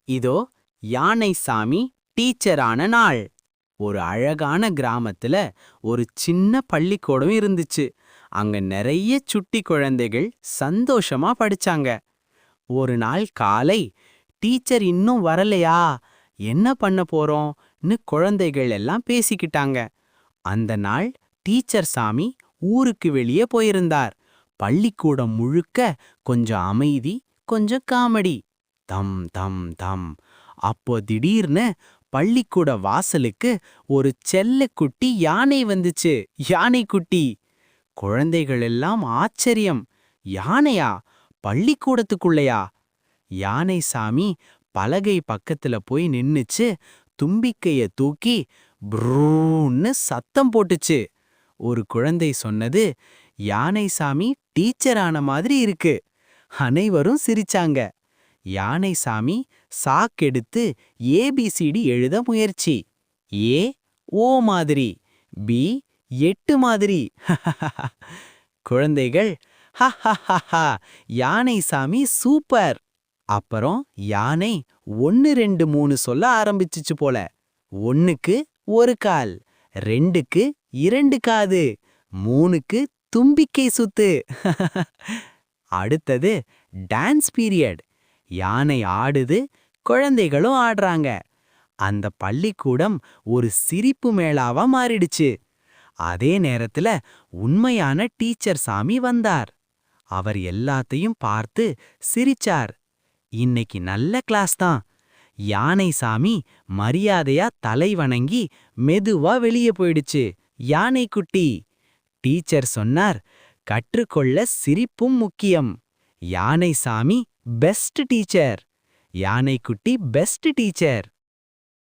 இதோ யானைசாமி டீச்சரான நாள். ஒரு அழகான கிராமத்துல ஒரு சின்ன பள்ளிக்கூடம் இருந்துச்சு. அங்க நிறைய சுட்டி குழந்தைகள் சந்தோஷமா படிச்சாங்க. ஒரு நாள் காலை, டீச்சர் இன்னும் வரலையா, என்ன பண்ண போறோம்னு குழந்தைகள் எல்லாம் பேசிக்கிட்டாங்க. அந்த நாள் டீச்சர் சாமி ஊருக்கு வெளியே போயிருந்தார். பள்ளிக்கூடம் முழுக்க கொஞ்சம் அமைதி, கொஞ்சம் காமெடி. தம் தம் தம். அப்போ திடீர்னு பள்ளிக்கூட வாசலுக்கு ஒரு செல்லக்குட்டி யானை வந்துச்சு. யானைக்குட்டி. குழந்தைகள் எல்லாம் ஆச்சரியம். யானையா? பள்ளிக்கூடத்துக்குள்ளையா? யானை சாமி பலகை பக்கத்துல போய் நின்னுச்சு. தும்பிக்கைய தூக்கி ப்ரூன்னு சத்தம் போட்டுச்சு. ஒரு குழந்தை சொன்னது, யானை சாமி டீச்சரான மாதிரி இருக்கு. அனைவரும் சிரிச்சாங்க. யானை சாமி சாக்கெடுத்து ஏபிசிடி எழுத முயற்சி. ஏ ஓ மாதிரி, பி 8 மாதிரி. குழந்தைகள் ஹஹஹஹா, யானை சாமி சூப்பர். அப்புறம் யானை 1 2 3 சொல்ல ஆரம்பிச்சுச்சு போல. 1க்கு 1 கால், 2க்கு 2 காது, 3க்கு தும்பிக்கை சுத்து. அடுத்தது டான்ஸ் பீரியட். யானை ஆடுது, குழந்தைகளும் ஆடுறாங்க. அந்த பள்ளிக்கூடம் ஒரு சிரிப்பு மேளாவா மாறிடுச்சு. அதே நேரத்துல உண்மையான டீச்சர் சாமி வந்தார். அவர் எல்லாத்தையும் பார்த்து சிரிச்சார். இன்னைக்கு நல்ல கிளாஸ் தான். யானை சாமி மரியாதையா தலை வணங்கி மெதுவா வெளியே போயிடுச்சு. யானைக்குட்டி. டீச்சர் சொன்னார், கற்றுக்கொள்ள சிரிப்பும் முக்கியம். யானை சாமி பெஸ்ட் டீச்சர். யானைக்குட்டி பெஸ்ட் டீச்சர்.